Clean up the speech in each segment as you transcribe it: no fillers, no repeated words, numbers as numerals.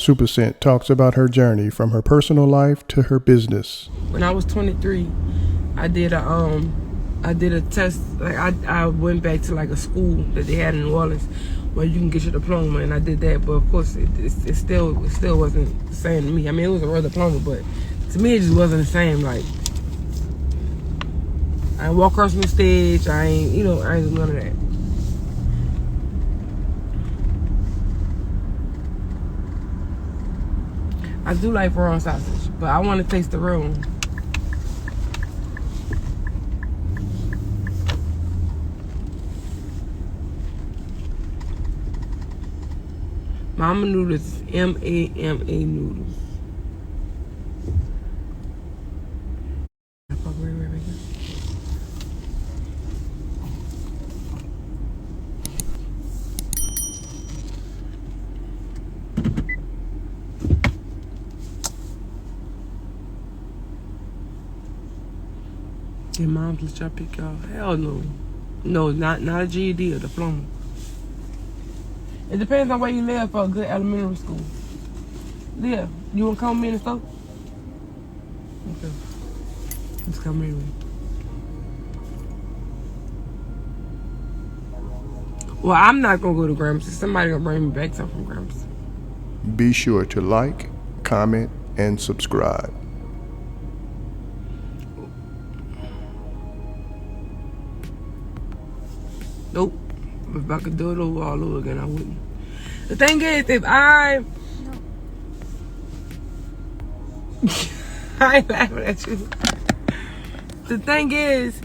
Supa talks about her journey from her personal life to her business. When I was 23, I did a test. Like I went back to like a school that they had in New Orleans where you can get your diploma, and I did that. But of course, it still wasn't the same to me. I mean, it was a real diploma, but to me, it just wasn't the same. Like I ain't walk across the stage. I ain't do none of that. I do like raw sausage, but I want to taste the real one. Mama noodles, M-A-M-A noodles. Your mom's just trying to pick y'all. Hell no. No, not a GED or diploma. It depends on where you live for a good elementary school. Yeah, you want to come with me in the store? Okay. Just come anyway. Well, I'm not going to go to Gramps. Somebody going to bring me back something from Gramps. Be sure to like, comment, and subscribe. Nope. If I could do it all over again, I wouldn't. The thing is, if I ain't laughing at you. The thing is,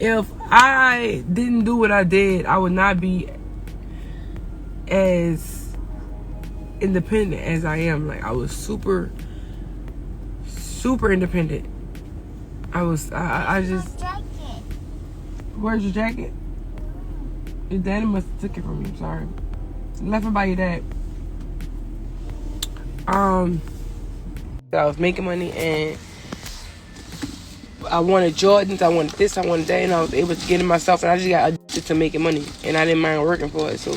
if I didn't do what I did, I would not be as independent as I am. Like, I was super independent. I just... Where's your jacket? Your daddy must have took it from you. Sorry. Left it by your dad. I was making money and I wanted Jordans, I wanted this, I wanted that, and I was able to get it myself, and I just got addicted to making money, and I didn't mind working for it, so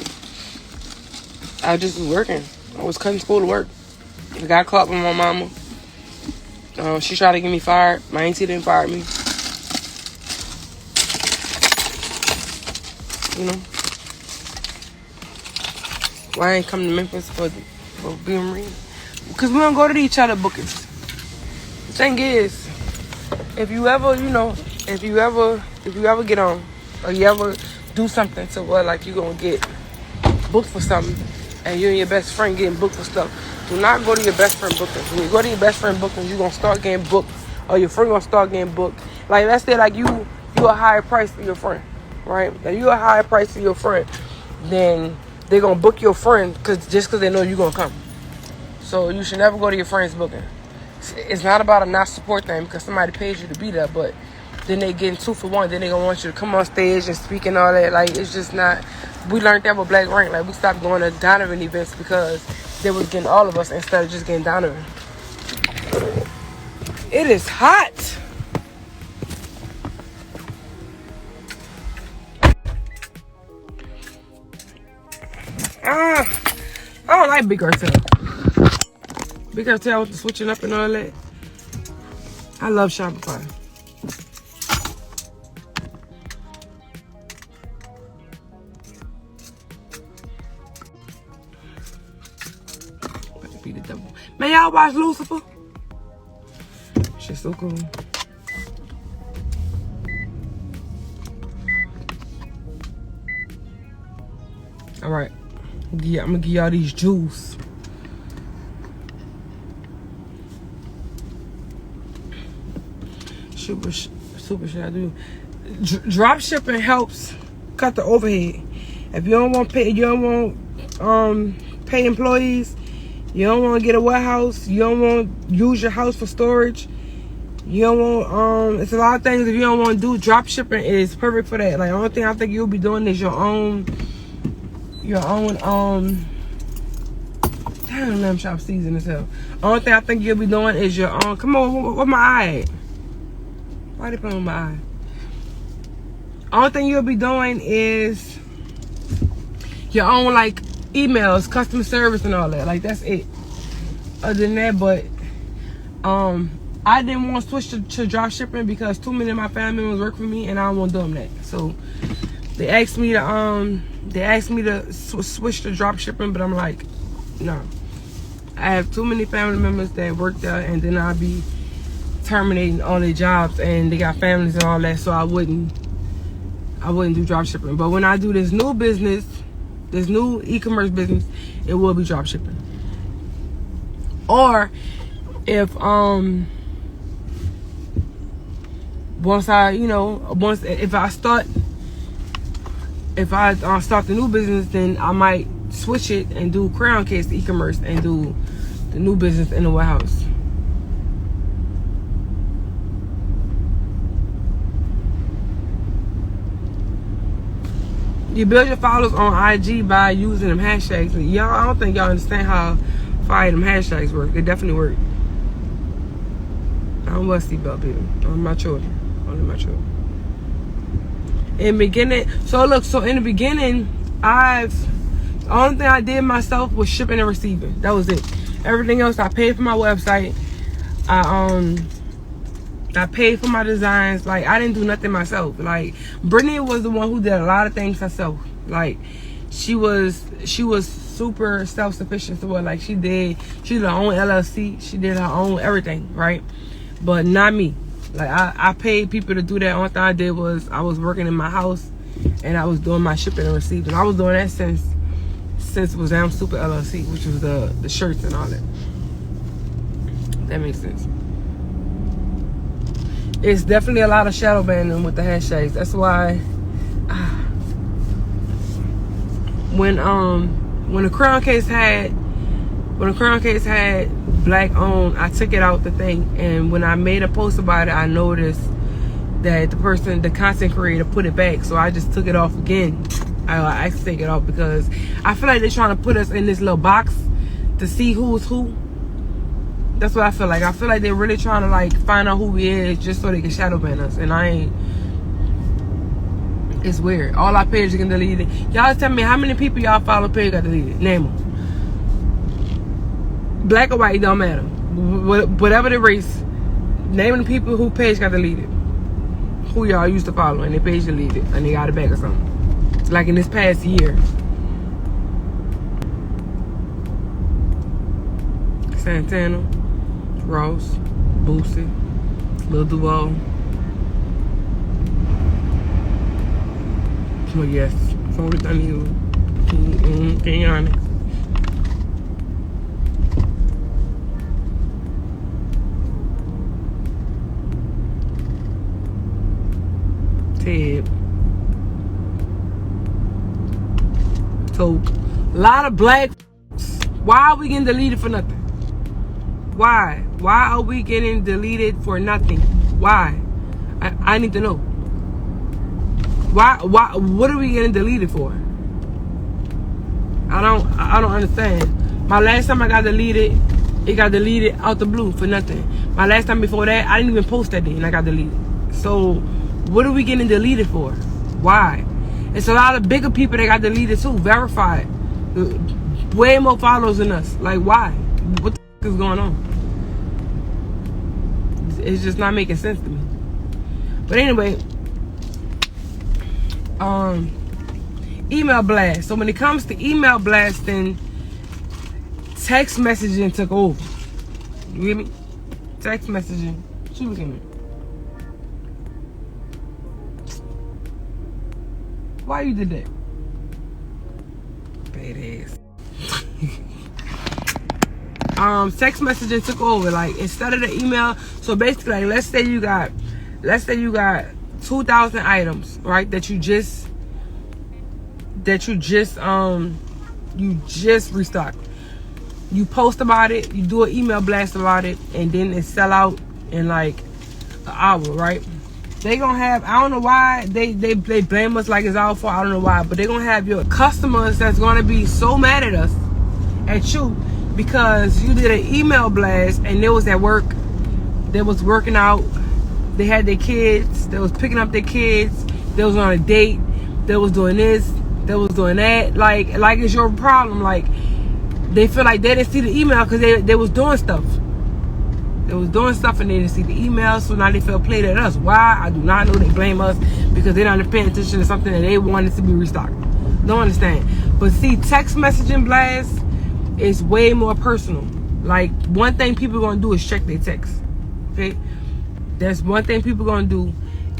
I just was working. I was cutting school to work. I got caught by my mama. She tried to get me fired. My auntie didn't fire me. You know? Why I ain't come to Memphis for being Marine? Because we don't go to each other bookings. The thing is, if you ever get on, or you ever do something to where like you gonna get booked for something, and you and your best friend getting booked for stuff, do not go to your best friend bookings. When you go to your best friend bookings, you gonna start getting booked, or your friend gonna start getting booked. Like, let's say like you a higher price for your friend, right? If you a higher price for your friend, then they're gonna book your friend just cause they know you're gonna come. So you should never go to your friend's booking. It's not about a not support thing because somebody pays you to be there, but then they getting 2 for 1. Then they gonna want you to come on stage and speak and all that. Like, it's just not. We learned that with Black Rank. Like, we stopped going to Donovan events because they was getting all of us instead of just getting Donovan. It is hot. I don't like Big Cartel. Big Cartel with the switching up and all that. I love Shopify. About to be the devil. Man, y'all watch Lucifer? Shit's so cool. All right. Yeah, I'm gonna give y'all these juice. Super should I do? Drop shipping helps cut the overhead. If you don't want pay employees, you don't want to get a warehouse, you don't want to use your house for storage, you don't want it's a lot of things if you don't want to do. Drop shipping is perfect for that. Like, the only thing I think you'll be doing is your own damn, lamb chop season as hell. Only thing I think you'll be doing is your own. Come on, where my eye at? Why they playing with my eye? Only thing you'll be doing is your own, like, emails, customer service and all that. Like, that's it. other than that, but I didn't want to switch to drop shipping because too many of my family members work for me, and I don't want to do them that. So they asked me to switch to drop shipping, but I'm like, no. I have too many family members that work there, and then I'll be terminating all their jobs, and they got families and all that, so I wouldn't do drop shipping. But when I do this new business, this new e-commerce business, it will be drop shipping. Or if if I start the new business, then I might switch it and do crown case e-commerce and do the new business in the warehouse. You build your followers on IG by using them hashtags. Y'all, I don't think y'all understand how fire them hashtags work. They definitely work. I don't wear seatbelt, people. Only my children. In the beginning, so in the beginning, the only thing I did myself was shipping and receiving. That was it. Everything else, I paid for my website. I paid for my designs. Like, I didn't do nothing myself. Like, Brittany was the one who did a lot of things herself. Like, she was super self-sufficient. So what, like, she did her own LLC. She did her own everything, right? But not me. Like, I paid people to do that. Only thing I did was I was working in my house and I was doing my shipping and receiving. I was doing that since it was Supa LLC, which was the shirts and all that. That makes sense. It's definitely a lot of shadow banning with the hashtags. That's why when the crown case had black owned, I took it out the thing, and when I made a post about it, I noticed that the content creator put it back, so I just took it off again. I actually take it off because I feel like they're trying to put us in this little box to see who's who. That's what I feel like. I feel like they're really trying to like find out who we is just so they can shadow ban us. And I ain't. It's weird. All our pages get deleted. Y'all tell me how many people y'all follow page got deleted. Name them. Black or white, don't matter. Whatever the race. Name the people who page got deleted. Who y'all used to follow and their page deleted and they got it back or something. It's like in this past year. Santana, Ross, Boosie, Lil Duval. Oh yes, favorite amigo. Quem Onyx. Ted. So, a lot of black. Why are we getting deleted for nothing? Why? Why are we getting deleted for nothing? Why? I need to know. Why? What are we getting deleted for? I don't understand. My last time I got deleted, it got deleted out the blue for nothing. My last time before that, I didn't even post that day and I got deleted. So, what are we getting deleted for? Why? It's a lot of bigger people that got deleted too, verified. Way more followers than us. Like, why? What the f is going on? It's just not making sense to me. But anyway, email blast. So when it comes to email blasting, text messaging took over. You hear me? Text messaging. She was in it. Why you did that? Badass. Text messaging took over. Like, instead of the email, so basically, like, let's say you got 2,000 items, right? That you just restocked. You post about it, you do an email blast about it, and then it sell out in like an hour, right? They gonna have, I don't know why they blame us like it's our fault. I don't know why, but they gonna have your customers that's gonna be so mad at us, at you, because you did an email blast and they was at work, they was working out, they had their kids, they was picking up their kids, they was on a date, they was doing this, they was doing that, like it's your problem. Like, they feel like they didn't see the email because they was doing stuff. They was doing stuff and they didn't see the email, so now they feel played at us. Why? I do not know. They blame us because they're not paying attention to something that they wanted to be restocked. Don't understand. But see, text messaging blast is way more personal. Like, one thing people are going to do is check their text. Okay? That's one thing people are going to do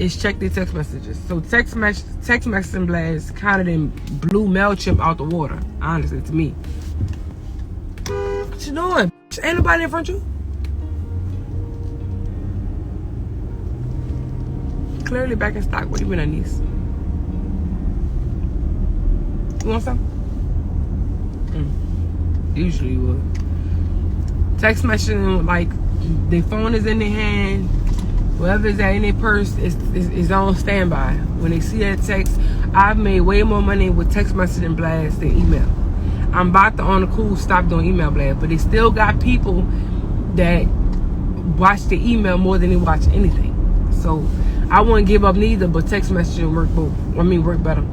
is check their text messages. So text messaging blast kind of then blew MailChimp out the water, honestly, to me. What you doing? Ain't nobody in front of you? Clearly back in stock. What do you mean, niece? You want some? Usually you would. Text messaging, like, their phone is in their hand. Whoever is in their purse is on standby. When they see that text, I've made way more money with text messaging blast than email. I'm about to, on the cool, stop doing email blast. But they still got people that watch the email more than they watch anything. So I wouldn't give up neither, but text messaging work better.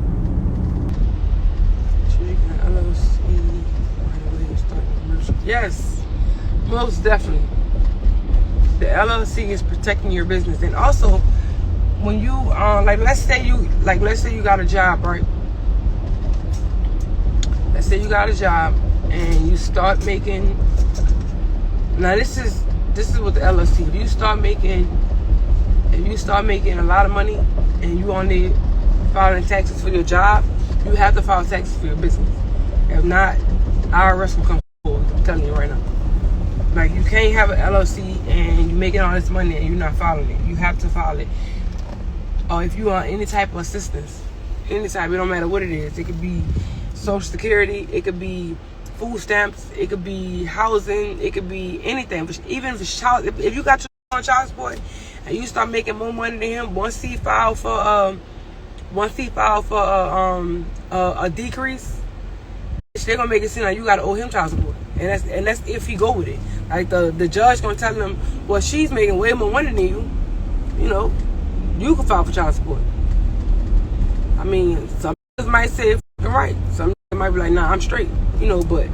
Yes, most definitely. The LLC is protecting your business, and also when you like, let's say you got a job, right? Let's say you got a job and you start making. Now this is what the LLC. If you start making a lot of money and you only filing taxes for your job, you have to file taxes for your business. If not, IRS will come forward. I'm telling you right now. Like, you can't have an LLC and you're making all this money and you're not filing it. You have to file it. Or if you want any type of assistance, any type, it don't matter what it is. It could be Social Security, it could be food stamps, it could be housing, it could be anything. Even if you got your own child support and you start making more money than him, once he file for a decrease, they're gonna make it seem like you gotta owe him child support, and that's if he go with it. Like, the judge gonna tell him, well, she's making way more money than you. You know, you can file for child support. I mean, some might say it's right. Some might be like, nah, I'm straight. You know, but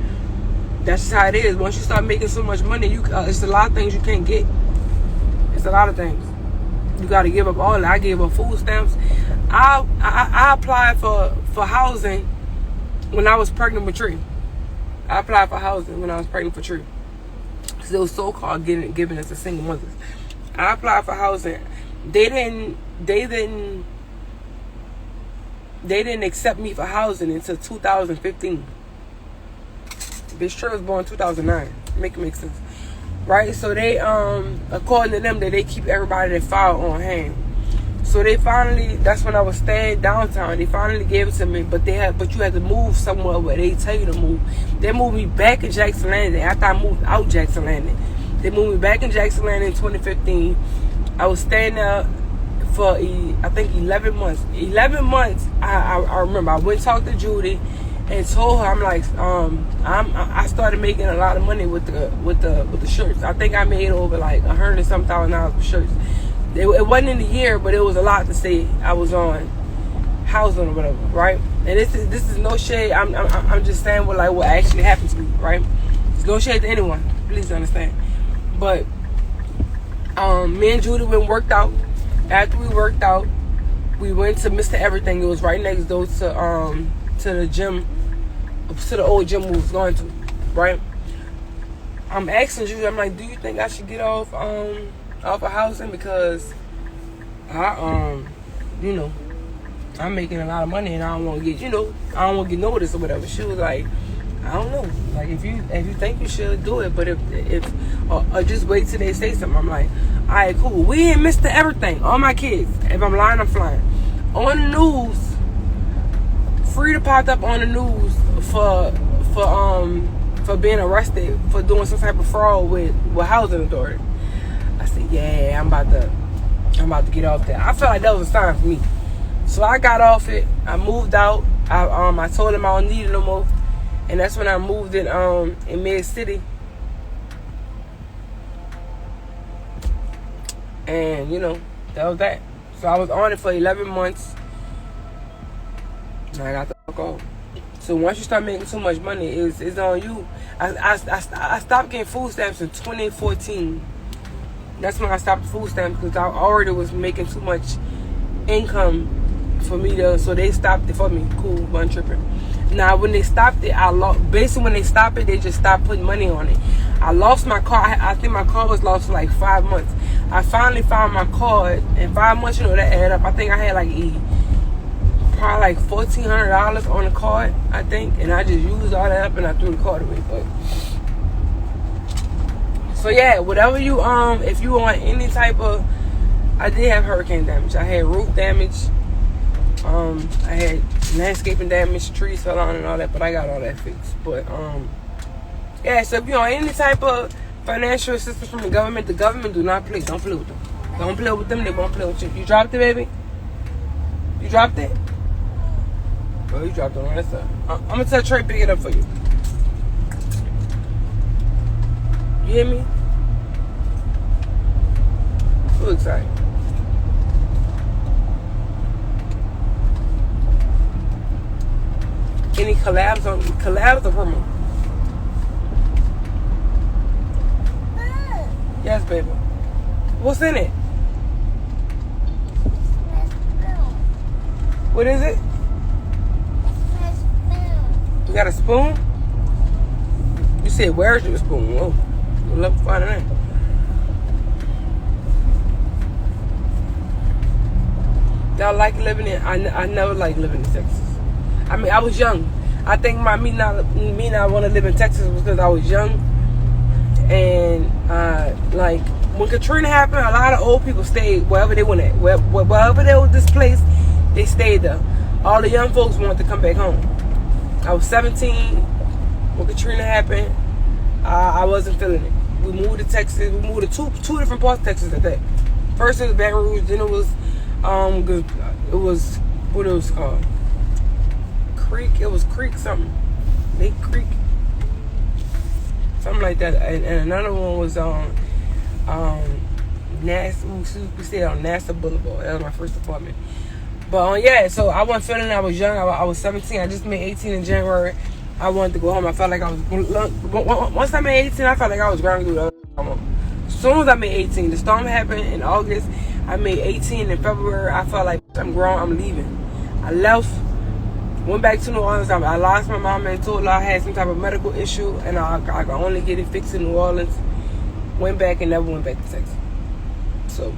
that's just how it is. Once you start making so much money, it's a lot of things you can't get. It's a lot of things. You got to give up all that. I gave up food stamps. I applied for housing when I was pregnant with Tree. I applied for housing when I was pregnant for Tree. Because it was so-called giving us to single mothers. I applied for housing. They didn't accept me for housing until 2015. Bitch, Tree was born in 2009. Make sense. Right? So they, according to them, they keep everybody that file on hand. So they finally, that's when I was staying downtown. They finally gave it to me, but you had to move somewhere where they tell you to move. They moved me back in Jackson Landing after I moved out Jackson Landing. They moved me back in Jackson Landing in 2015. I was staying there for, I think, 11 months. 11 months, I remember. I went and talked to Judy and told her, I'm like, I started making a lot of money with the shirts. I think I made over like $100,000 for shirts. It wasn't in a year, but it was a lot to say I was on housing or whatever, right? And this is no shade. I'm just saying what actually happened to me, right? It's no shade to anyone. Please understand. But me and Judy went and worked out. After we worked out, we went to Mr. Everything. It was right next door to the gym, to the old gym we was going to, right? I'm asking Judy, I'm like, do you think I should get off of housing, because I'm making a lot of money and I don't want to get, I don't want to get noticed or whatever. She was like, I don't know, like, if you think you should do it, but if just wait till they say something. I'm like, all right, cool. We ain't Mr. Everything. All my kids, if I'm lying, I'm flying. On the news, Frida popped up on the news for being arrested for doing some type of fraud with housing authority. I said, yeah, I'm about to get off that. I felt like that was a sign for me. So I got off it. I moved out. I told him I don't need it no more. And that's when I moved in Mid City. And, that was that. So I was on it for 11 months. And I got the fuck off. So once you start making too much money, it's on you. I stopped getting food stamps in 2014. That's when I stopped food stamps because I already was making too much income for me to. So they stopped it for me. Cool, wasn't tripping. Now when they stopped it, I lost. Basically, when they stopped it, they just stopped putting money on it. I lost my car. I think my car was lost for like 5 months. I finally found my card in 5 months. You know that add up. I think I had like probably like $1,400 on the card, I think, and I just used all that up and I threw the card away. But so yeah, whatever you if you want any type of, I did have hurricane damage. I had roof damage. I had landscaping damage, trees fell on and all that, but I got all that fixed. But yeah, so if you want any type of financial assistance from the government do not play. Don't play with them. Don't play with them. They won't play with you. You dropped it, baby. You dropped it. Oh, you dropped it on that side. I'm gonna tell Trey pick it up for you. You hear me? So excited. Any collabs or promo? Yes, baby. What's in it? What is it? You got a spoon? You said, where's your spoon? Whoa. Good luck finding that. Y'all like living in? I never liked living in Texas. I mean, I was young. I think me not want to live in Texas was because I was young. And like when Katrina happened, a lot of old people stayed wherever they went at. Wherever they were displaced, they stayed there. All the young folks wanted to come back home. I was 17 when Katrina happened. I wasn't feeling it. We moved to Texas. We moved to two different parts of Texas at that. First it was Baton Rouge, then it was what it was called. Creek. It was Creek something. Lake Creek. Something like that. And another one was on NASA. We stayed on NASA Boulevard. That was my first apartment. But yeah, so I wasn't feeling it. I was young. I was 17. I just made 18 in January. I wanted to go home. I felt like I was. Once I made 18, I felt like I was grounded to do it. As soon as I made 18, the storm happened in August. I made 18 in February. I felt like I'm grown. I'm leaving. I left. Went back to New Orleans. I lost my mom and told her I had some type of medical issue and I could only get it fixed in New Orleans. Went back and never went back to Texas. So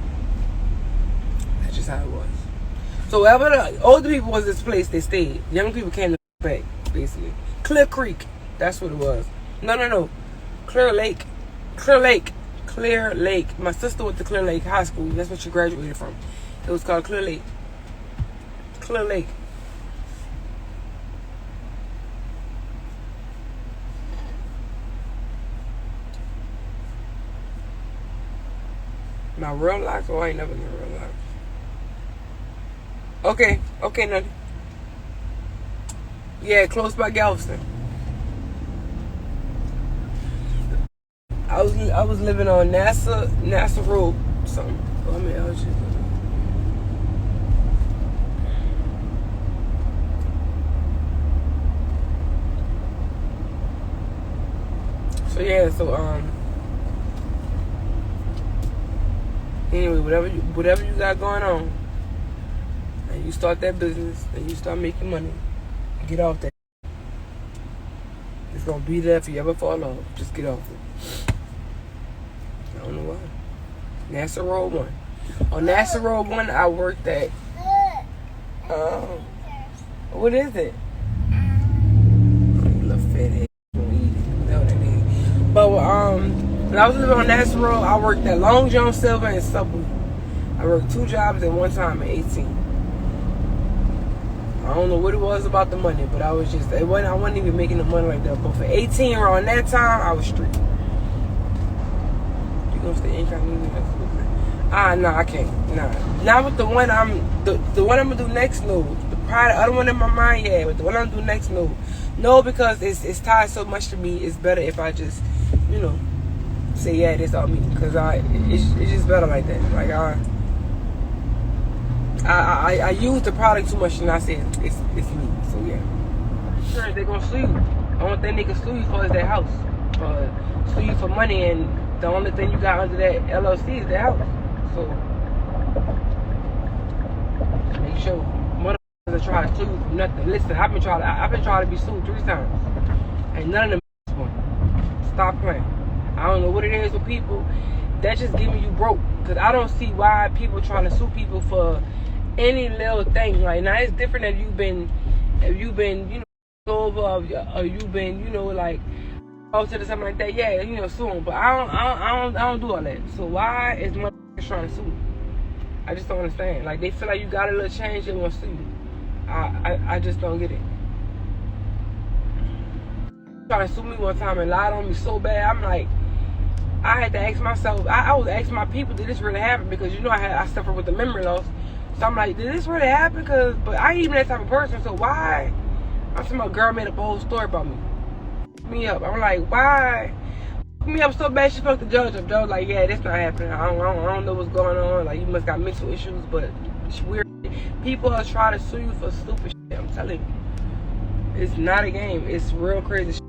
that's just how it was. So wherever the older people was displaced, they stayed. Young people came back, basically. Clear Creek, that's what it was. No. Clear Lake. My sister went to Clear Lake High School. That's what she graduated from. It was called Clear Lake. Clear Lake. My real life? Oh, I ain't never been real life. Okay, Nutty. Yeah, close by Galveston. I was living on NASA Road, something. I mean, I was just. So yeah, anyway, whatever you got going on, and you start that business, and you start making money, get off that. It's gonna be there if you ever fall off. Just get off it. I don't know why. NASA Road 1. On NASA Road 1, I worked at. What is it? Little fat ass. But when I was living on NASA Road, I worked at Long John Silver and Supa. I worked 2 jobs at one time at 18. I don't know what it was about the money, but I wasn't even making the money like that. But for 18 around that time, I was street. You gonna stay incognito? No, I can't. Nah. Not with the one the one I'm gonna do next, no. The other one in my mind, yeah, but the one I'm gonna do next, no. No, because it's tied so much to me. It's better if I just, say yeah, this all me. Cause it's just better like that. Like I use the product too much, and I say it's me. So yeah. insurance, they're gonna sue you. The only thing they can sue you for is their house. Sue you for money, and the only thing you got under that LLC is their house. So make sure motherfuckers try to sue you for nothing. Listen, I've been trying to be sued 3 times. And none of them one. Stop playing. I don't know what it is with people. That's just giving you broke. Because I don't see why people trying to sue people for any little thing. Like, now it's different if you've been, you know, over, or you've been, you know, like, to something like that. Yeah, you know, sue them. But I don't do all that. So why is motherfuckers trying to sue? I just don't understand. Like, they feel like you got a little change, they want to sue you. I just don't get it. Trying to sue me one time and lied on me so bad. I'm like, I had to ask myself. I was asking my people, did this really happen? Because you know I suffer with the memory loss. So I'm like, did this really happen? But I ain't even that type of person. So why? I'm saying my girl made up a whole story about me. Me up. I'm like, why? Me up so bad she fucked the judge up. Judge like, yeah, that's not happening. I don't know what's going on. Like, you must got mental issues. But it's weird. People are trying to sue you for stupid shit. I'm telling you, it's not a game. It's real crazy shit.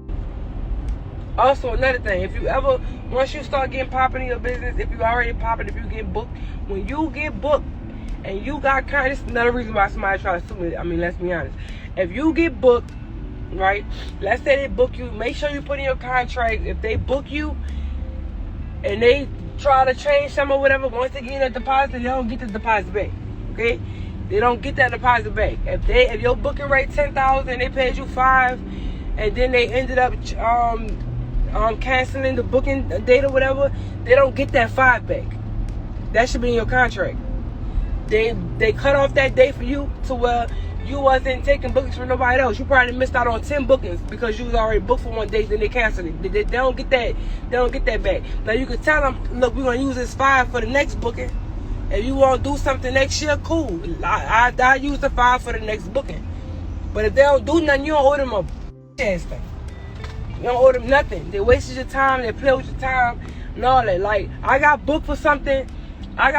Also, another thing, if you ever, once you start getting popping in your business, if you already popping, if you get booked, when you get booked and you got this is another reason why somebody try to sue me. I mean, let's be honest. If you get booked, right, let's say they book you, make sure you put in your contract, if they book you and they try to change some or whatever, once they get a deposit, they don't get the deposit back, okay? They don't get that deposit back. If your booking rate $10,000 and they paid you $5,000 and then they ended up canceling the booking date or whatever, they don't get that $5,000 back. That should be in your contract. They cut off that date for you to where you wasn't taking bookings for nobody else. You probably missed out on 10 bookings because you was already booked for one date, then they canceled it. They don't get that. They don't get that back. Now you can tell them, look, we're gonna use this $5,000 for the next booking. If you want to do something next year, cool. I use the $5,000 for the next booking. But if they don't do nothing, you don't owe them a ass thing. You don't owe them nothing. They wasted your time. They play with your time and all that. Like, I got booked for something. I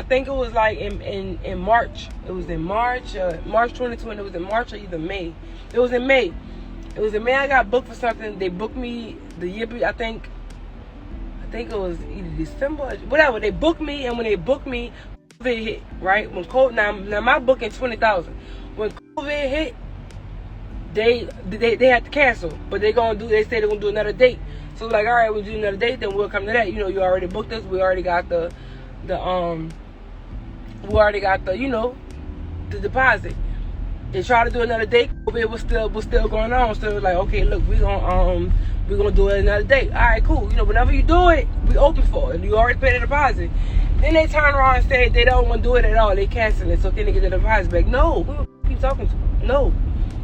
think it was like in March. It was in March 2020. It was in March or either May. It was in May. I got booked for something. They booked me the year. I think it was either December or whatever. They booked me, and when they booked me, COVID hit. Right when COVID. Now my booking $20,000. When COVID hit, they had to cancel, but they say they're gonna do another date. So like, all right, we'll do another date, then we'll come to that. You know, you already booked us. We already got the you know, the deposit. They tried to do another date, but it was still going on. So it was like, okay, look, we're gonna do it another date. All right, cool. You know, whenever you do it, we open for it. You already paid the deposit. Then they turn around and say they don't want to do it at all. They cancel it, so can they get the deposit back? No, who you talking to? No,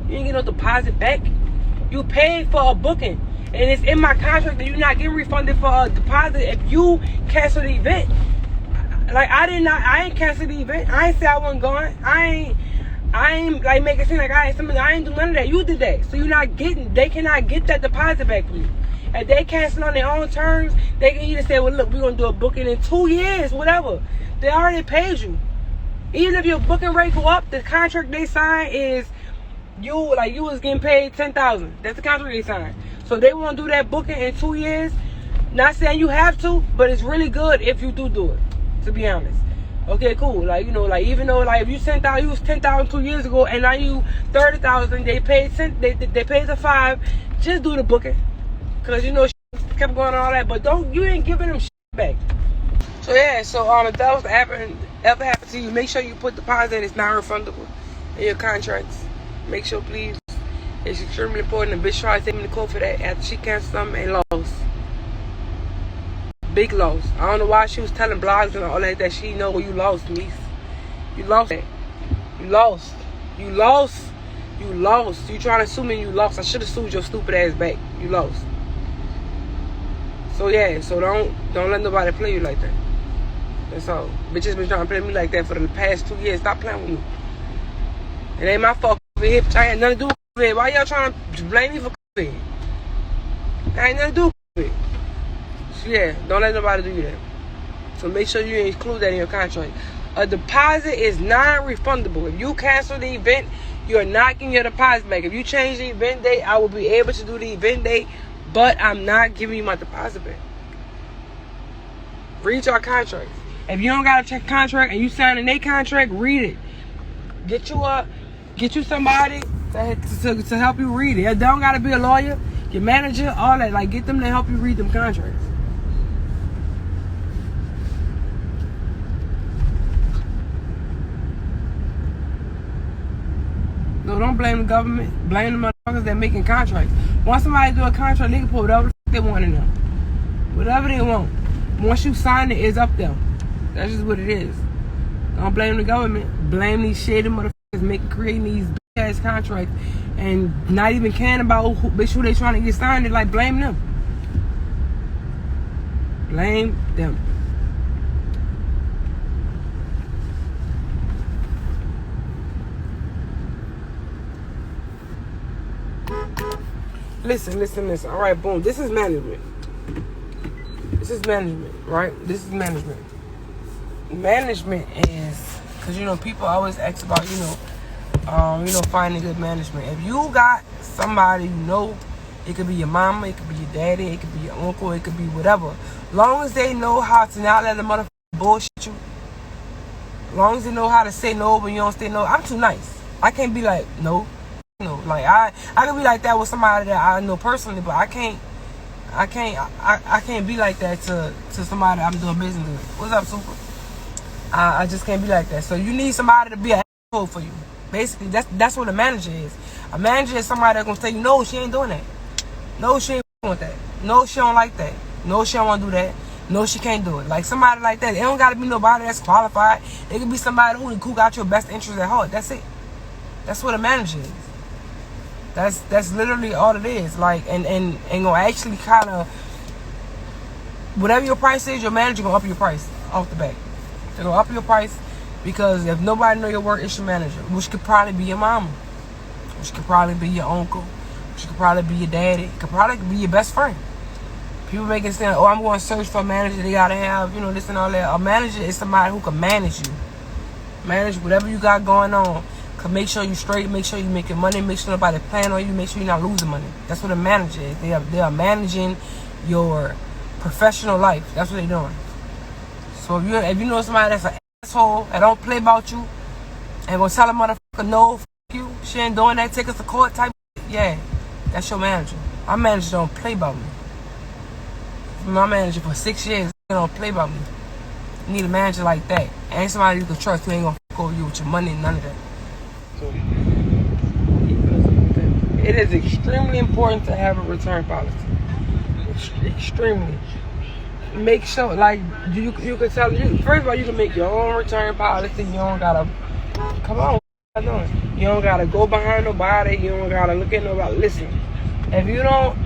you ain't get no deposit back. You paid for a booking, and it's in my contract that you're not getting refunded for a deposit if you cancel the event. Like, I ain't cancel the event. I ain't say I wasn't going. I ain't like make it seem like I ain't do none of that. You did that. So they cannot get that deposit back from you. If they cancel on their own terms, they can either say, well, look, we're going to do a booking in 2 years, whatever. They already paid you. Even if your booking rate go up, the contract they sign is you was getting paid $10,000. That's the contract they signed. So they want to do that booking in 2 years. Not saying you have to, but it's really good if you do it. To be honest. Okay, cool. Like, you know, like, even though, like, if you sent out, you was $10,000 2 years ago, and now you $30,000, they paid the $5,000. Just do the booking, cause you know kept going on all that, but you ain't giving them back. So yeah, so if that was ever happen to you, make sure you put deposit. It's non-refundable in your contracts. Make sure, please. It's extremely important. The bitch tried to take me to court for that after she canceled something and lost. Big loss. I don't know why she was telling blogs and all that she know where you lost, niece. You lost that. You lost. You lost. You lost. You trying to sue me and you lost. I should have sued your stupid ass back. You lost. So yeah, so don't let nobody play you like that. That's all. Bitches been trying to play me like that for the past 2 years. Stop playing with me. It ain't my fault. COVID. I ain't nothing to do with COVID. Why y'all trying to blame me for COVID? I ain't nothing to do with COVID. Yeah, don't let nobody do that. So make sure you include that in your contract. A deposit is non-refundable. If you cancel the event, You're not getting your deposit back. If you change the event date, I will be able to do the event date, but I'm not giving you my deposit back. Read your contract. If you don't got a check contract and you signing a contract, read it. Get you somebody to help you read it. It don't gotta be a lawyer, your manager, all that. Like, get them to help you read them contracts. No, don't blame the government. Blame the motherfuckers that making contracts. Once somebody do a contract, they can put whatever the fuck they want in them. Whatever they want. Once you sign it, it's up there. That's just what it is. Don't blame the government. Blame these shady motherfuckers creating these big-ass contracts and not even caring about who they trying to get signed. They like, blame them. Blame them. Listen. All right, boom. This is management. Right? This is management. Management is, because, you know, people always ask about, finding good management. If you got somebody, it could be your mama, it could be your daddy, it could be your uncle, it could be whatever. Long as they know how to not let a motherfucker bullshit you. Long as they know how to say no when you don't say no. I'm too nice. I can't be like, no. Like, I can be like that with somebody that I know personally, but I can't be like that to somebody I'm doing business with. What's up, Supa? I just can't be like that. So you need somebody to be an asshole for you. Basically, that's what a manager is. A manager is somebody that's gonna tell you, no, she ain't doing that. No, she ain't want that. No, she don't like that. No, she don't want to do that. No, she can't do it. Like, somebody like that. It don't gotta be nobody that's qualified. It could be somebody who got your best interest at heart. That's it. That's what a manager is. That's literally all it is. Like, and gonna actually kind of, whatever your price is, your manager gonna up your price off the bat. They're gonna up your price because if nobody know your work, it's your manager, which could probably be your mama, which could probably be your uncle, which could probably be your daddy, it could probably be your best friend. People make it sound, I'm going to search for a manager. They gotta have, this and all that. A manager is somebody who can manage you, manage whatever you got going on. Make sure you straight, make sure you making money, make sure nobody playing on you, make sure you're not losing money. That's what a manager is. They are managing your professional life. That's what they're doing. So if you know somebody that's an asshole that don't play about you and gonna tell a motherfucker no, fuck you, she ain't doing that, take us to court type, yeah, that's your manager. My manager don't play about me. My manager for 6 years, they don't play about me. You need a manager like that. Ain't somebody you can trust who ain't gonna fuck over you with your money and none of that. So, it is extremely important to have a return policy. Extremely. Make sure, like, you can tell you. First of all, you can make your own return policy. You don't gotta, come on, what are you doing? You don't gotta go behind nobody. You don't gotta look at nobody. Listen, if you don't,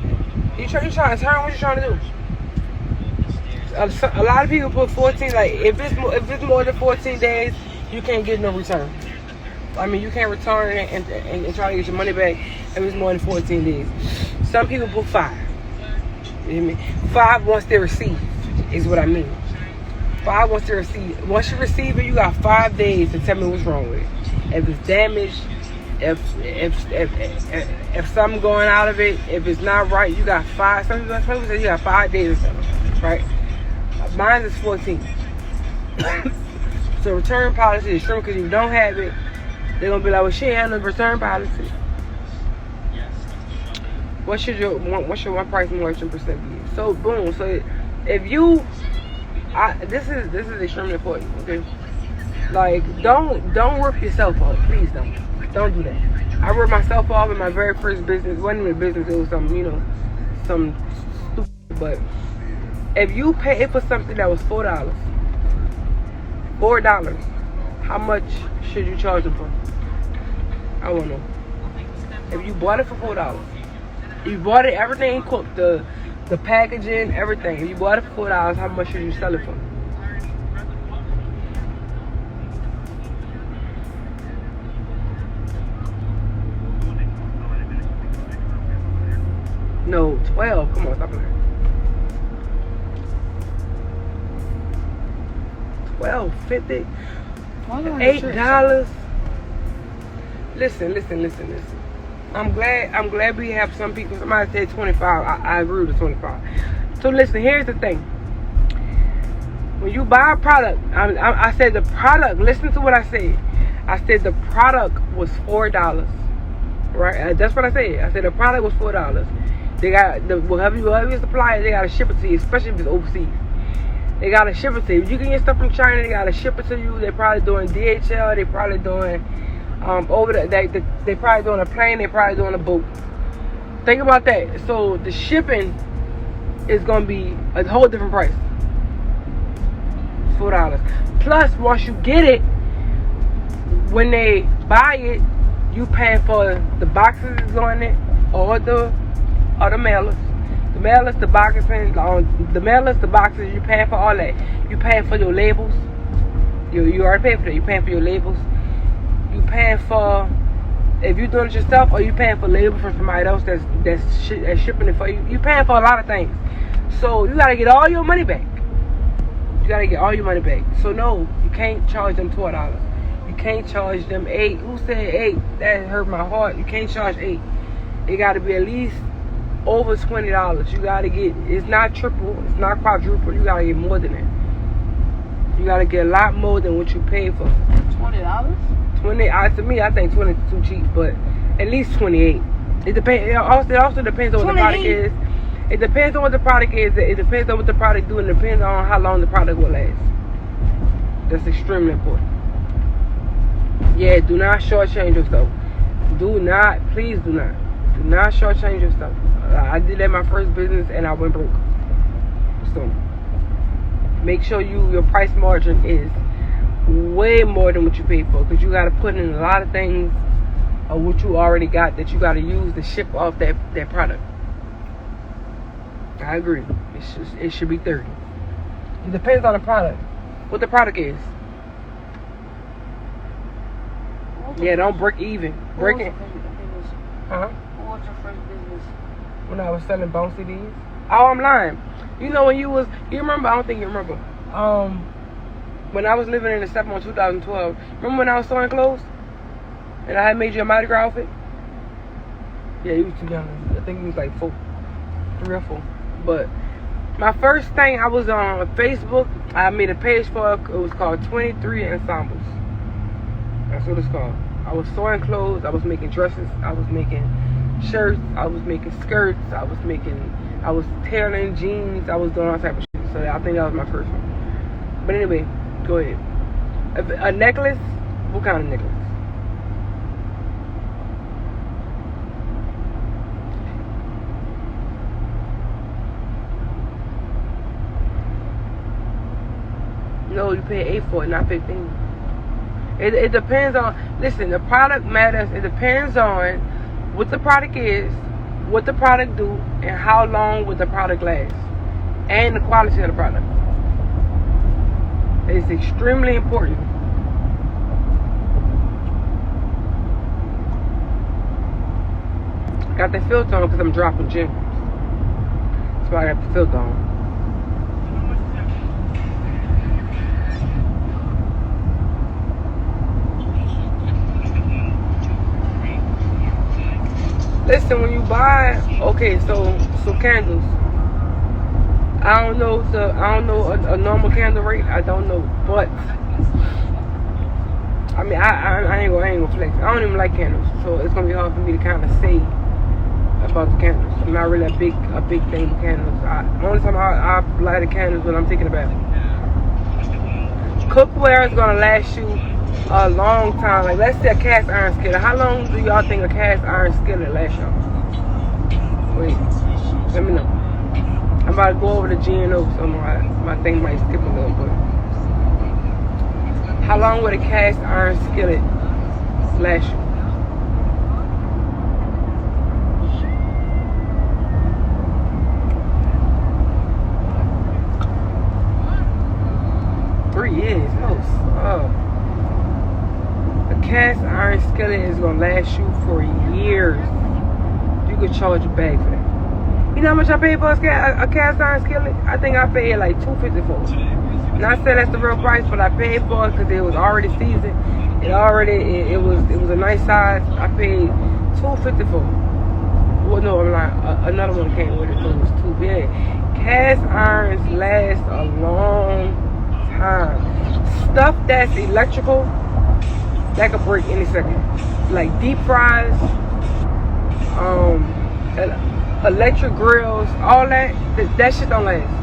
you trying to turn. What you trying to do? A lot of people put 14. Like, if it's more than 14 days, you can't get no return. I mean, you can't return and try to get your money back if it's more than 14 days. Some people put 5. You hear me? 5 once they receive is what I mean. 5 once they receive. Once you receive it, you got 5 days to tell me what's wrong with it. If it's damaged, if something going out of it, if it's not right, you got 5. Some people say you got 5 days or something, right? Mine is 14. So return policy is true because if you don't have it, they're going to be like, well, she ain't have no return policy. What's your one price margin percent be? So, boom. So, if you... This is extremely important, okay? Like, don't rip yourself off. Please don't. Don't do that. I ripped myself off in my very first business. It wasn't even a business. It was some stupid. But if you pay for something that was $4, how much should you charge them for? I don't know. If you bought it for $4, you bought it, everything cooked, the packaging, everything. If you bought it for $4, how much should you sell it for? No, 12. Come on, stop it. $12.50. $8. Listen. I'm glad we have some people. Somebody said 25. I agree with the 25. So listen, here's the thing. When you buy a product, I said the product. Listen to what I said. I said the product was $4. Right? That's what I said. I said the product was $4. They got whoever you supply it, they gotta ship it to you, especially if it's overseas. They gotta ship it to you. You can get stuff from China, they gotta ship it to you. They're probably doing DHL, they probably doing they probably doing a plane, they probably doing a boat. Think about that. So the shipping is gonna be a whole different price. $4. Plus, once you get it, when they buy it, you paying for the boxes that's on it, or the mailers. The mailers, the boxes, you paying for all that. You paying for your labels. You already paid for that. You paying for your labels. You paying for, if you're doing it yourself, or you paying for labels from somebody else that's shipping it for you. You paying for a lot of things. So you gotta get all your money back. So no, you can't charge them $12. You can't charge them $8. Who said $8? That hurt my heart. You can't charge $8. It gotta be at least over $20. You gotta get, it's not triple, it's not quadruple, you gotta get more than that. You gotta get a lot more than what you paid for. $20? 20, to me, I think 20 is too cheap, but at least 28. It depends. It also depends on what the product is. It depends on what the product is. It depends on what the product do, and it depends on how long the product will last. That's extremely important. Yeah, do not shortchange yourself. Please do not shortchange yourself. I did that in my first business and I went broke. So make sure your price margin is way more than what you paid for, because you got to put in a lot of things of what you already got that you got to use to ship off that product. I agree. It should be 30. It depends on the product. What the product is. Yeah, don't break even. Break it. Huh? What was your first business? When I was selling bone CDs. Oh, I'm lying. You know when you remember? I don't think you remember. When I was living in the Supa in 2012. Remember when I was sewing clothes? And I had made you a Mardi Gras outfit? Yeah, you was too young. I think you was like 4. 3 or 4. But my first thing, I was on Facebook. I made a page for it. It was called 23 Ensembles. That's what it's called. I was sewing clothes. I was making dresses. I was making shirts. I was making skirts. I was tailoring jeans. I was doing all type of shit. So I think that was my first one. But anyway, go ahead. A necklace? What kind of necklace? No, you pay 8 for it, not 15. It depends on, listen, the product matters. It depends on what the product is, what the product do, and how long will the product last, and the quality of the product. It's extremely important. Got the filter on because I'm dropping gems. That's why I got the filter on. Listen, when you buy, okay, so candles. I don't know a normal candle rate. I don't know, but I mean, I ain't gonna flex. I don't even like candles, so it's gonna be hard for me to kind of say about the candles. I'm not really a big thing with candles. Only time I light a candle is when I'm thinking about it. Cookware is gonna last you a long time. Like, let's say a cast iron skillet. How long do y'all think a cast iron skillet lasts y'all? Wait, let me know. I'm about to go over the GNO, so my thing might skip a little bit. How long would a cast iron skillet last you? Cast iron skillet is gonna last you for years. You could charge a bag for that. You know how much I paid for a cast iron skillet? I think I paid like $2.50 for it. Not saying that's the real price, but I paid for it because it was already seasoned. It was a nice size. I paid $2.50 for it. Well, no, I'm not. Another one came with it, so it was too big. Cast irons last a long time. Stuff that's electrical, that could break any second. Like deep fries, electric grills, all that shit don't last.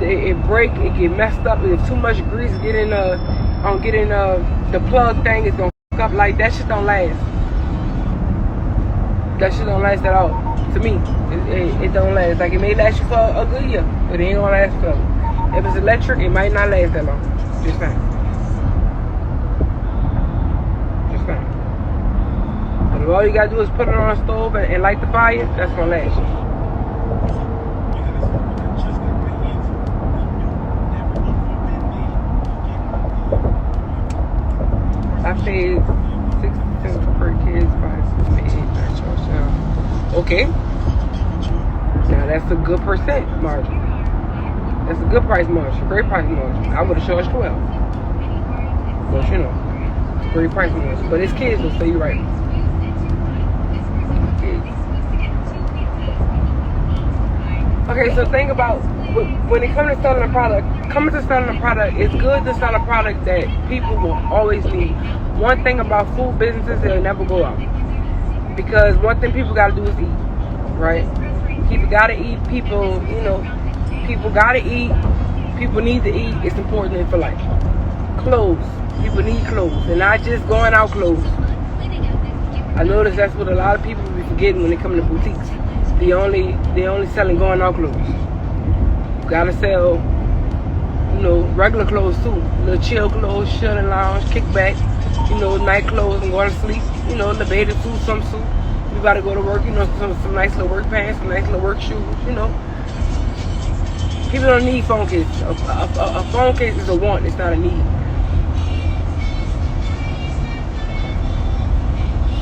It break, it get messed up. If too much grease get in the plug thing, it's gonna fuck up. Like that shit don't last. That shit don't last at all. To me, it don't last. Like it may last you for a good year, but it ain't gonna last forever. If it's electric, it might not last that long. Just saying. Just saying. But if all you gotta do is put it on a stove and light the fire, that's gonna last you. I paid 60 cents per kid's price. Okay. Now that's a good percent margin. That's a good price margin. Great price margin. I would have charged 12. But you know, it's a great price margin. But it's kids though, so you're right. Kids. Okay, so think about when it comes to selling a product, it's good to sell a product that people will always need. One thing about food businesses, they'll never go out. Because one thing people gotta do is eat, right? People gotta eat, people gotta eat, people need to eat. It's important for life. Clothes, people need clothes, and not just going out clothes. I notice that's what a lot of people be forgetting when they come to boutiques. They only selling going out clothes. You gotta sell, regular clothes too. Little chill clothes, chill and lounge, kickback, night clothes and going to sleep. The bathing suit, some suit. You gotta go to work, some nice little work pants, some nice little work shoes, People don't need phone cases. A phone case is a want, it's not a need.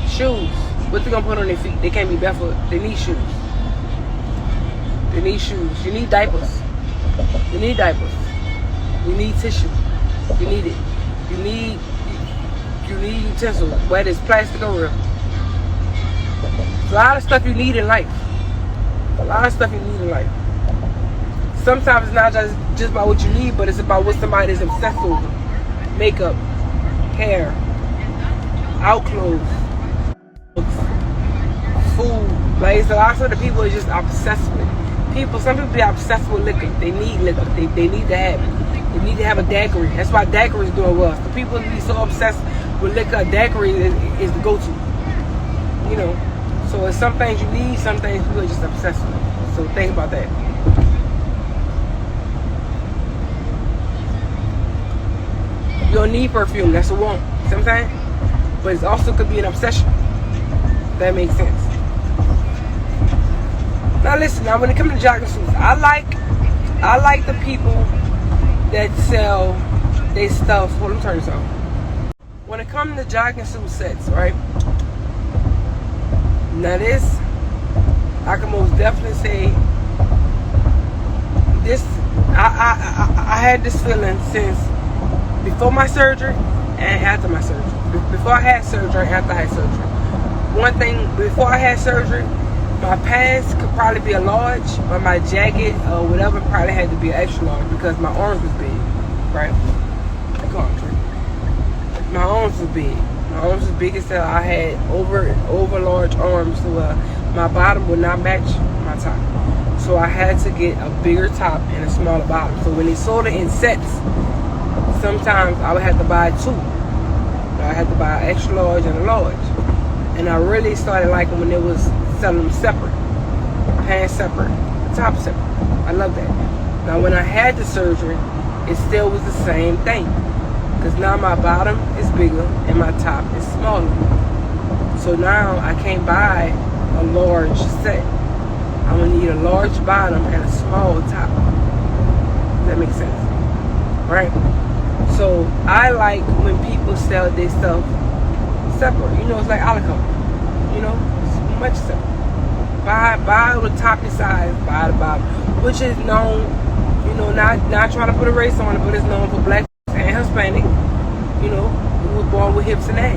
Shoes. What they gonna put on their feet? They can't be barefoot. They need shoes. They need shoes. You need diapers. You need diapers. You need tissue. You need it. You need utensils, whether it's plastic or real. There's a lot of stuff you need in life. Sometimes it's not just about what you need, but it's about what somebody is obsessed over. Makeup, hair, out clothes, food. Like it's a lot of the people are just obsessed with. Some people be obsessed with liquor. They need liquor. They need to have it. They need to have a daiquiri. That's why daiquiri is doing well. So people be so obsessed with liquor, daiquiri is the go-to. So it's some things you need, some things people are just obsessed with. So think about that. You don't need perfume, that's a want. See what I'm saying? But it also could be an obsession. That makes sense. Now listen, when it comes to jogging suits, I like the people that sell their stuff. Hold on, turn this on. When it comes to jogging suit sets, right? Now this, I can most definitely say this. I had this feeling since before my surgery and after my surgery. Before I had surgery and after I had surgery. One thing, before I had surgery, my pants could probably be a large, but my jacket or whatever probably had to be an extra large because my arms was big, right? Come on, Trey. My arms was big. My arms was big as hell. I had over large arms, so my bottom would not match my top. So I had to get a bigger top and a smaller bottom. So when they sold it in sets, sometimes I would have to buy two. I had to buy an extra large and a large. And I really started liking when they was selling them separate. Pants separate, top separate. I love that. Now when I had the surgery, it still was the same thing. Because now my bottom is bigger and my top is smaller. So now I can't buy a large set. I'm gonna need a large bottom and a small top. That makes sense, right? So I like when people sell their stuff separate. It's like a la carte. It's much separate. Buy on the top and side, buy the bottom, which is known. not trying to put a race on it, but it's known for black and Hispanic, who was born with hips and ass,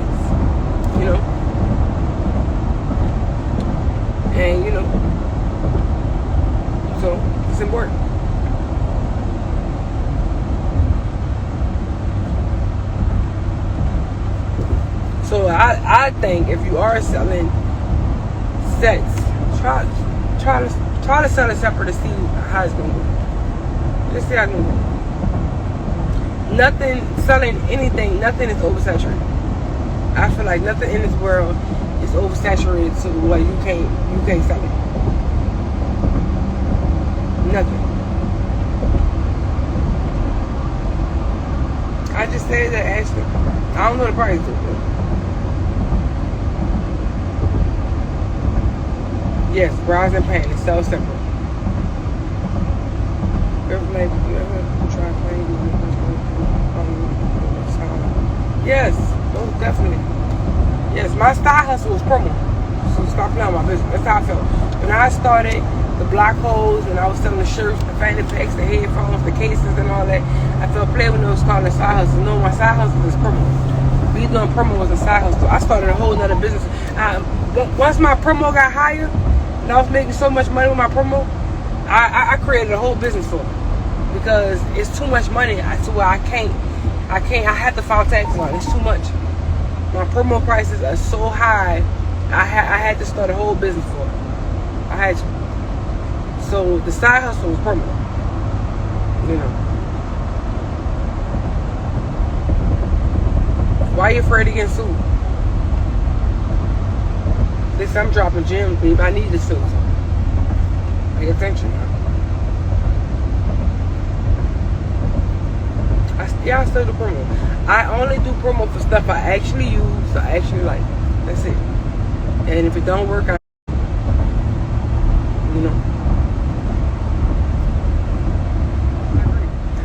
and so it's important. So I think if you are selling sets, try to sell it separate to see how it's gonna go. Let's see how it's gonna go. Selling anything, nothing is oversaturated. I feel like nothing in this world is oversaturated to where you can't sell it. Nothing. I just said that actually. I don't know the price of it. Yes, bras and panties, so simple. Yes, most definitely. Yes, my side hustle was promo. So stop playing my business. That's how I felt. When I started the block holes and I was selling the shirts, the fanny packs, the headphones, the cases and all that, I felt play when it was called a side hustle. No, my side hustle is promo. Me doing promo was a side hustle. I started a whole nother business. Once my promo got higher, and I was making so much money with my promo, I created a whole business for it. Because it's too much money to where I have to file taxes on it. It's too much. My promo prices are so high, I had to start a whole business for it. I had to. So the side hustle was promo. Why are you afraid of getting sued? Listen, I'm dropping gems, babe. I need the suit. Pay attention now. I still do promo. I only do promo for stuff I actually use, I actually like. That's it. And if it don't work,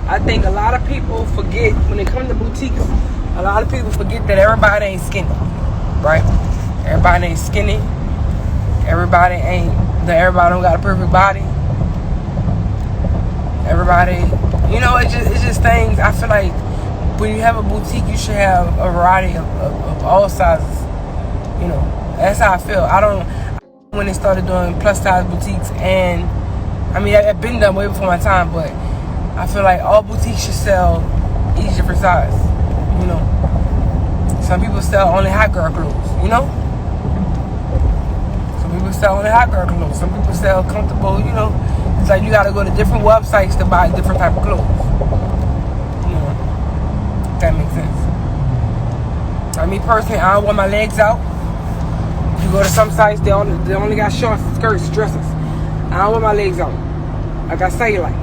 I think a lot of people forget, when it comes to boutiques, a lot of people forget that everybody ain't skinny, right? Everybody ain't skinny. Everybody don't got a perfect body. Everybody, it's just things. I feel like when you have a boutique, you should have a variety of all sizes. That's how I feel. When they started doing plus size boutiques, and I've been done way before my time, but I feel like all boutiques should sell each different size. Some people sell only hot girl clothes, Some people sell only hot girl clothes. Some people sell comfortable, It's like you gotta go to different websites to buy different type of clothes. If that makes sense. Me personally, I don't want my legs out. You go to some sites, they only got shorts, skirts, dresses. I don't want my legs out. I got cellulite.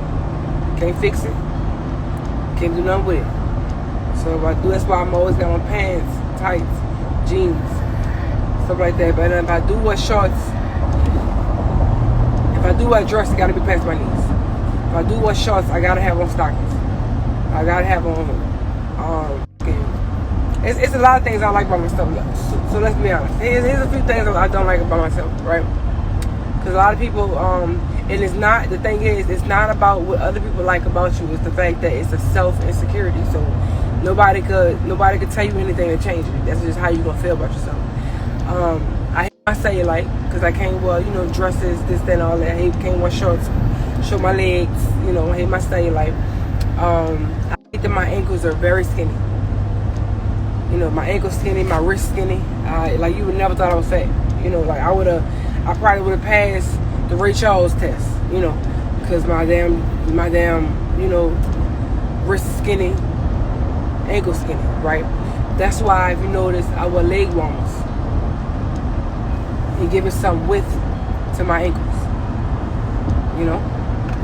Can't fix it. Can't do nothing with it. So if I do, that's why I'm always got my pants, tights, jeans, stuff like that. But if I do wear shorts, if I do wear dress, it gotta be past my knees. If I do wear shorts, I gotta have on stockings. I gotta have on. It's a lot of things I like about myself. So let's be honest. Here's a few things I don't like about myself, right? Because a lot of people, and it's not. The thing is, it's not about what other people like about you. It's the fact that it's a self-insecurity. So nobody could tell you anything to change it. That's just how you gonna feel about yourself. I hate my cellulite because I can't wear, dresses, this, that, and all that. I can't wear shorts, show my legs. I hate my cellulite. I hate that my ankles are very skinny. My ankles skinny, my wrist skinny. Like you would never thought I was fat. I probably would have passed the Ray Charles test. Because my damn, wrist skinny, ankle skinny, right? That's why, if you notice, I wear leg warmers. And giving some width to my ankles.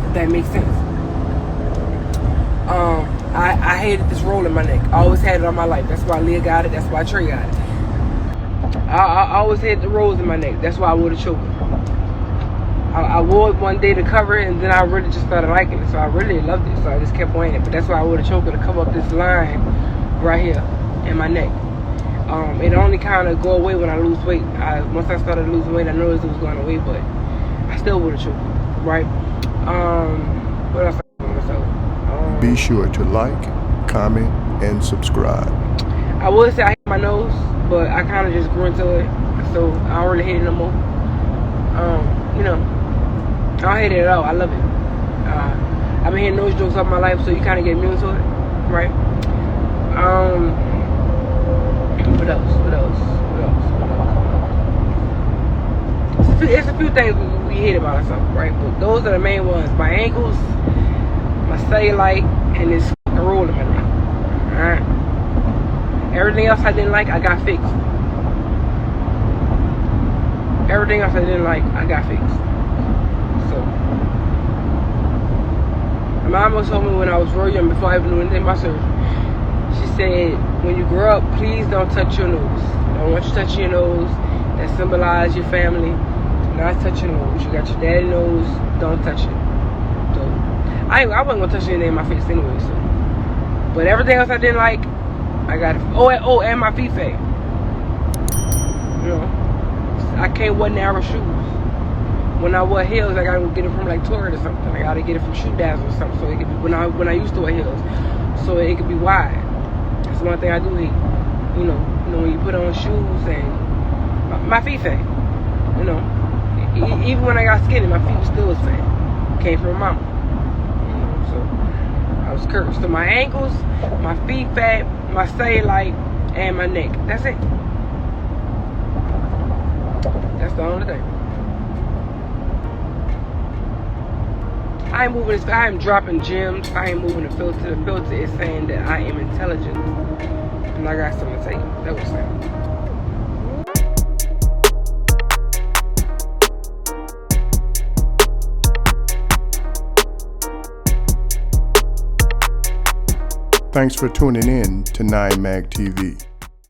If that makes sense. I hated this roll in my neck. I always had it all my life. That's why Leah got it. That's why Trey got it. I always had the rolls in my neck. That's why I wore the choker. I wore it one day to cover it, and then I really just started liking it. So I really loved it. So I just kept wearing it. But that's why I wore the choker, to cover up this line right here in my neck. It only kind of go away when I lose weight. Once I started losing weight, I noticed it was going away, but I still wore the choker, right? What else I do myself? Be sure to like, comment, and subscribe. I would say I hate my nose, but I kind of just grew into it, so I don't really hate it no more. You know, I don't hate it at all. I love it. I've been hearing nose jokes all my life, so you kind of get immune to it, right? What else? It's a few things we hate about ourselves, right? But those are the main ones. My ankles, my cellulite, and this roll in my neck. Alright? Everything else I didn't like, I got fixed. Everything else I didn't like, I got fixed. So, my mom was told me when I was real young, before I even knew anything about surgery, she said, when you grow up, please don't touch your nose. I don't want you touching your nose. That symbolizes your family. Do not touch your nose. You got your daddy nose. Don't touch it. So, I wasn't gonna touch anything in my face anyway. So, but everything else I didn't like, I got it. Oh, and my feet fat. You know, I can't wear narrow shoes. When I wear heels, I gotta go get it from like Torrid or something. I gotta get it from Shoe Dazzle or something. So it could be when I used to wear heels, so it could be wide. That's one thing I do hate. You know when you put on shoes and my feet fat. You know, even when I got skinny, my feet still was fat. Came from mama. You know, so I was cursed. So my ankles, my feet fat, my cellulite, and my neck. That's it. That's the only thing. I am dropping gems. I ain't moving the filter. The filter is saying that I am intelligent. And I got something to tell you. That was saying. Thanks for tuning in to 9 Mag TV.